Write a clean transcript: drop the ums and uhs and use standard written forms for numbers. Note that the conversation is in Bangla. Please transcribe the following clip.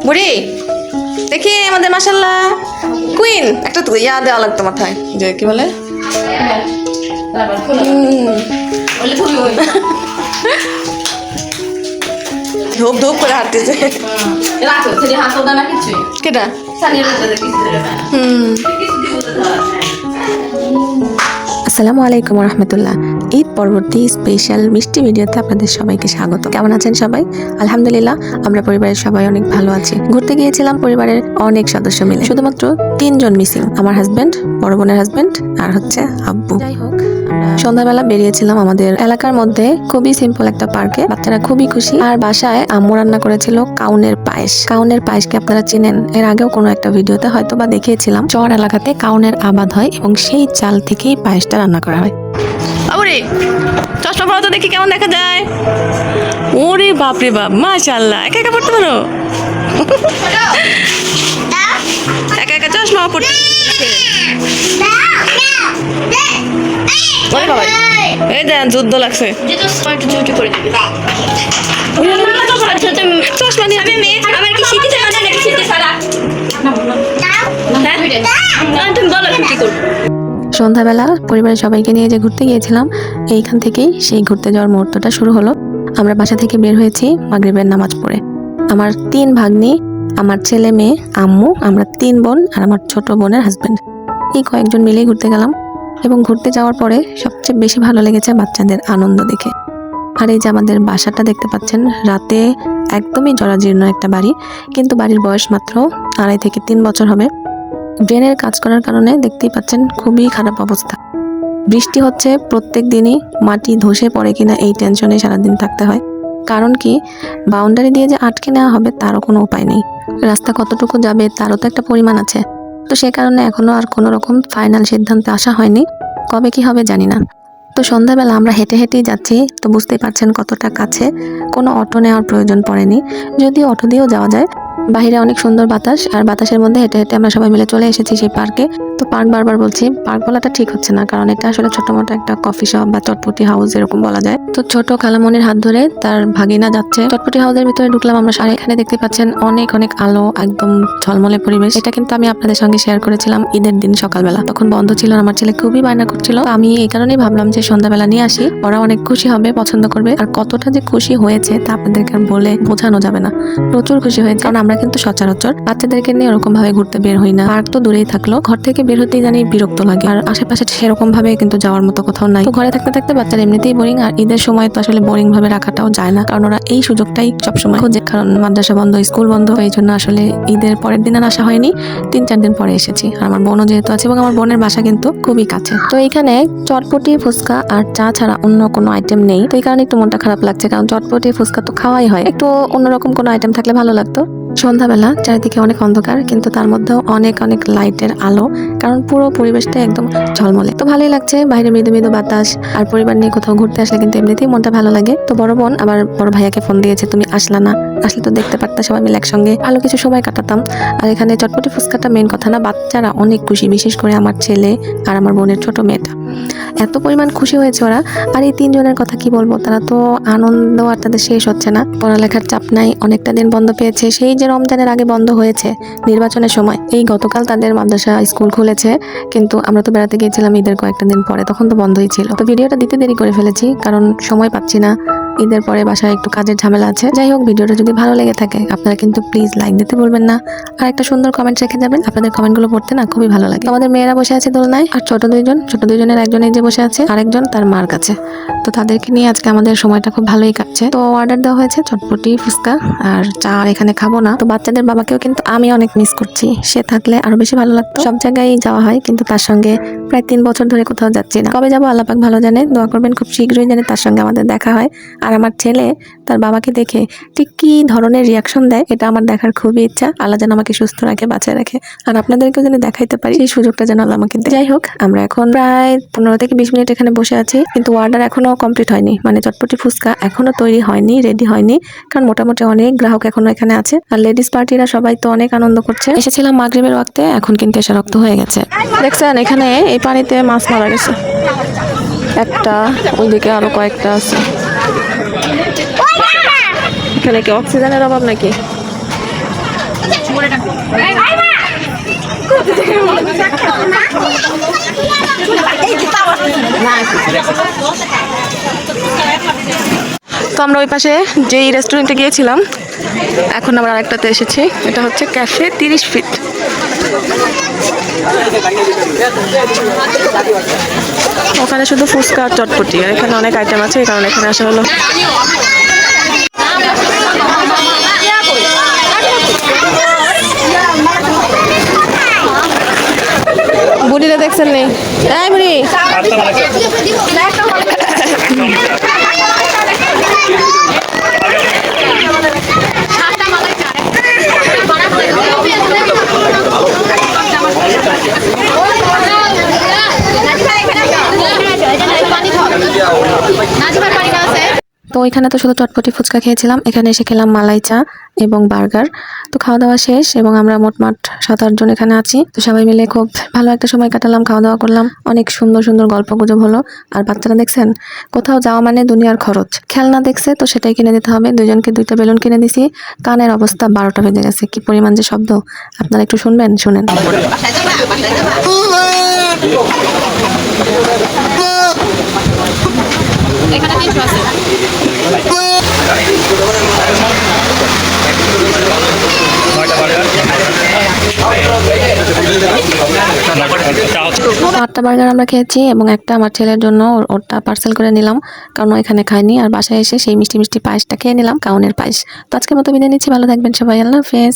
বুড়ি দেখি আমাদের মাশাআল্লাহ কুইন একটা তো ইয়া দেওয়া লাগতো মাথায় যে কি বলে ধূপ ধূপ করে হাঁটতেছে কেটা আসসালামু আলাইকুম রহমতুল্লাহ। ঈদ পরবর্তী স্পেশাল মিষ্টি ভিডিওতে আপনাদের সবাইকে স্বাগত। কেমন আছেন সবাই? আলহামদুলিল্লাহ আমরা পরিবারের সবাই অনেক ভালো আছি। ঘুরতে গিয়েছিলাম পরিবারের অনেক সদস্য মিলে, শুধুমাত্র 3 জন মিসিং, আমার হাজবেন্ড, বড় বোনের হাজবেন্ড আর হচ্ছে আব্বু। যাই হোক, সন্ধ্যাবেলা বেরিয়েছিলাম আমাদের এলাকার মধ্যে খুবই সিম্পল একটা পার্কে। বাচ্চারা খুবই খুশি। আর বাসায় আম্মু রান্না করেছিল কাউনের পায়েস। কাউনের পায়েসকে আপনারা চিনেন, এর আগেও কোনো একটা ভিডিওতে হয়তো বা দেখিয়েছিলাম। চর এলাকাতে কাউনের আবাদ হয় এবং সেই চাল থেকেই পায়েসটা রান্না করা হয়। ওরে চশমা পরা তো দেখি কেমন দেখা যায়। ওরে বাপ রে বাপ, মাশাআল্লাহ। একা একা পড়তে পারো? একা একা চশমা পড়তে এই দেন যুদ্ধ লাগছে। চশমা নিয়ে আমার কি শীতে নাকি শীতে ছাড়া তুমি বলো কি করবো। সন্ধ্যাবেলা পরিবারের সবাইকে নিয়ে যে ঘুরতে গিয়েছিলাম, এইখান থেকেই সেই ঘুরতে যাওয়ার মুহূর্তটা শুরু হলো। আমরা বাসা থেকে বের হয়েছি মাগরিবের নামাজ পড়ে। আমার 3 ভাগ্নি, আমার ছেলে মেয়ে, আম্মু, আমরা 3 বোন আর আমার ছোট বোনের হাজবেন্ড, এই কয়েকজন মিলেই ঘুরতে গেলাম। এবং ঘুরতে যাওয়ার পরে সবচেয়ে বেশি ভালো লেগেছে বাচ্চাদের আনন্দ দেখে। আর এই যে আমাদের বাসাটা দেখতে পাচ্ছেন, রাতে একদমই জরাজীর্ণ একটা বাড়ি, কিন্তু বাড়ির বয়স মাত্র 2.5 থেকে 3 বছর হবে। ড্রেনের কাজ করার কারণে দেখতেই পাচ্ছেন খুবই খারাপ অবস্থা। বৃষ্টি হচ্ছে প্রত্যেক দিনই, মাটি ধসে পড়ে কিনা এই টেনশনে সারাদিন থাকতে হয়। কারণ কি, বাউন্ডারি দিয়ে যে আটকে নেওয়া হবে তারও কোনো উপায় নেই। রাস্তা কতটুকু যাবে তারও তো একটা পরিমাণ আছে। তো সে কারণে এখনো আর কোনো রকম ফাইনাল সিদ্ধান্তে আসা হয়নি, কবে কি হবে জানি না। তো সন্ধ্যাবেলা আমরা হেঁটে হেঁটেই যাচ্ছি, তো বুঝতেই পারছেন কতটা কাছে, কোনো অটো নেওয়ার প্রয়োজন পড়েনি। যদিও অটো দিয়েও যাওয়া যায়। বাহিরে অনেক সুন্দর বাতাস, আর বাতাসের মধ্যে হেঁটে হেঁটে আমরা সবাই মিলে চলে এসেছি সেই পার্কে। তো পার্ক বারবার বলছি, পার্ক বলাটা ঠিক হচ্ছে না, কারণ এটা আসলে ছোট মোটো একটা কফি শপ বা চটপটি হাউস এরকম বলা যায়। তো ছোট খালামনির হাত ধরে তার ভাগিনা যাচ্ছে চটপটি হাউসের ভিতরে। ঢুকলাম আমরা, আর এখানে দেখতে পাচ্ছেন অনেক অনেক আলো, একদম ঝলমলে পরিবেশ। এটা কিন্তু আমি আপনাদের সঙ্গে শেয়ার করেছিলাম ঈদের দিন সকালবেলা, তখন বন্ধ ছিল। আমার ছেলে খুবই বায়না করছিল, আমি এই কারণেই ভাবলাম যে সন্ধ্যাবেলা নিয়ে আসি, ওরা অনেক খুশি হবে, পছন্দ করবে। আর কতটা যে খুশি হয়েছে তা আপনাদেরকে আর বলে বোঝানো যাবে না। প্রচুর খুশি হয়েছে, কারণ আমরা কিন্তু সচরাচর বাচ্চাদেরকে নিয়ে ওরকম ভাবে ঘুরতে বের হই না। পার্ক তো দূরেই থাকলো, ঘর থেকে বের হতেই জানি বিরক্ত লাগে, আর আশেপাশে সেরকম ভাবে কিন্তু যাওয়ার মতো কোথাও নাই। তো ঘরে থাকতে থাকতে বাচ্চারা এমনিতেই বোরিং, আর ঈদের সময় তো আসলে বোরিং ভাবে রাখাটাও যায় না, কারণ ওরা এই সুযোগটাই সবসময় খোঁজে, কারণ মাদ্রাসা বন্ধ, স্কুল বন্ধ। এই জন্য আসলে ঈদের পরের দিন আর আসা হয়নি, 3-4 দিন পরে এসেছি। আর আমার বোনও যেহেতু আছে, এবং আমার বোনের বাসা কিন্তু খুবই কাছে। তো এখানে চটপটি, ফুচকা আর চা ছাড়া অন্য কোনো আইটেম নেই। তো এই কারণে একটু মনটা খারাপ লাগছে, কারণ চটপটি ফুচকা তো খাওয়াই হয়, একটু অন্যরকম কোনো আইটেম থাকলে ভালো লাগতো। সন্ধ্যাবেলা চারিদিকে অনেক অন্ধকার, কিন্তু তার মধ্যেও অনেক অনেক লাইটের আলো, কারণ পুরো পরিবেশটা একদম ঝলমলে। তো ভালোই লাগছে, বাইরে মৃদু মৃদু বাতাস। আর পরিবার নিয়ে কোথাও ঘুরতে আসলে কিন্তু এমনিতেই মনটা ভালো লাগে। তো বড় বোন আবার বড় ভাইয়াকে ফোন দিয়েছে, তুমি আসলা না, আসলে তো দেখতে পারতাম, সবাই মিলে একসঙ্গে ভালো কিছু সময় কাটাতাম। আর এখানে চটপটি ফুচকাটা মেন কথা না, বাচ্চারা অনেক খুশি, বিশেষ করে আমার ছেলে আর আমার বোনের ছোট মেয়েটা, এত পরিমাণ খুশি হয়েছে ওরা। আর এই 3 জনের কথা কি বলবো, তারা তো আনন্দ আর তাদের শেষ হচ্ছে না। পড়ালেখার চাপ নাই, অনেকটা দিন বন্ধ পেয়েছে, সেই যে রমজানের আগে বন্ধ হয়েছে নির্বাচনের সময়, এই গতকাল তাদের মাদ্রাসা স্কুল খুলেছে। কিন্তু আমরা তো বেড়াতে গিয়েছিলাম ঈদের কয়েকটা দিন পরে, তখন তো বন্ধই ছিল। তো ভিডিওটা দিতে দেরি করে ফেলেছি, কারণ সময় পাচ্ছি না। ঈদের পরে বাসায় একটু কাজের ঝামেলা আছে। যাই হোক, ভিডিওটা যদি ভালো লেগে থাকে আপনারা কিন্তু প্লিজ লাইক দিতে ভুলবেন না, আর একটা সুন্দর কমেন্ট রেখে যাবেন। আপনাদের কমেন্টগুলো পড়তে না খুবই ভালো লাগে। আমাদের মেয়েরা বসে আছে দোলনায়, আর ছোট দুইজনের একজন এই যে বসে আছে, আরেকজন তার মার কাছে। তো তাদেরকে নিয়ে আজকে আমাদের সময়টা খুব ভালোই কাটছে। তো অর্ডার দেওয়া হয়েছে চটপটি, ফুচকা আর চা, আর এখানে খাবো না। তো বাচ্চাদের বাবাকেও কিন্তু আমি অনেক মিস করছি, সে থাকলে আরো বেশি ভালো লাগতো। সব জায়গায় যাওয়া হয়, কিন্তু তার সঙ্গে প্রায় 3 বছর ধরে কোথাও যাচ্ছি না। কবে যাবো আল্লাহ পাক ভালো জানে, দোয়া করবেন খুব শীঘ্রই যেন তার সঙ্গে আমাদের দেখা হয়। আর আমার ছেলে তার বাবাকে দেখে ঠিক কি ধরনের রিয়াকশন দেয়, এটা আমার দেখার খুবই ইচ্ছা। আল্লাহ যেন আমাকে সুস্থ রাখে, বাঁচায় রাখে, আর আপনাদেরকেও যেন দেখাইতে পারি, সেই সুযোগটা যেন আল্লাহ আমাকে দেয়। যাই হোক, আমরা এখন প্রায় 15 থেকে 20 মিনিট এখানে বসে আছি, কিন্তু অর্ডার এখনো কমপ্লিট হয়নি, মানে চটপটি ফুচকা এখনো তৈরি হয়নি, রেডি হয়নি, কারণ মোটামুটি অনেক গ্রাহক এখনো এখানে আছে। আর লেডিস পার্টিরা সবাই তো অনেক আনন্দ করছে। এসেছিলাম মাগরিবের ওয়াক্তে, এখন কিন্তু এসে রক্ত হয়ে গেছে। দেখছেন এখানে এই পানিতে মাছ মারা গেছে একটা, ওইদিকে আরো কয়েকটা আছে। এখানে কি অক্সিজেনের অভাব নাকি? তো আমরা ওই পাশে যেই রেস্টুরেন্টে গিয়েছিলাম এখন আমরা আরেকটাতে এসেছি। এটা হচ্ছে ক্যাফে 30 ফিট। ওখানে শুধু ফুচকা আর চটপটি, আর এখানে অনেক আইটেম আছে, এই কারণে এখানে আসা হলো। বুড়িটা দেখছেন নেই? এই বুড়ি, তো ওইখানে তো শুধু চটপটি ফুচকা খেয়েছিলাম। এখানে এসে খেলাম মালাই চা এবং বার্গার। তো খাওয়া দাওয়া শেষ এবং আমরা মোটমাট 7-8 জন এখানে আছি। তো সবাই মিলে খুব ভালো একটা সময় কাটালাম, খাওয়া দাওয়া করলাম, অনেক সুন্দর সুন্দর গল্প গুজব হলো। আর বাচ্চারা দেখছেন, কোথাও যাওয়া মানে দুনিয়ার খরচ। খেলনা দেখছে তো সেটাই কিনে দিতে হবে। দুইজনকে 2টা বেলুন কিনে দিছি। কানের অবস্থা 12টা বেজে গেছে। কি পরিমাণ যে শব্দ, আপনারা একটু শুনবেন, শুনেন। এখানে কিছু আছে। আটটা বার্গার আমরা খেয়েছি এবং একটা আমার ছেলের জন্য ওটা পার্সেল করে নিলাম, কারণ এখানে খাইনি। আর বাসায় এসে সেই মিষ্টি মিষ্টি পায়েসটা খেয়ে নিলাম, কাউনের পায়েস। তো আজকের মতো বিদায় নিচ্ছি, ভালো থাকবেন সবাই, আল্লাহ হাফেজ।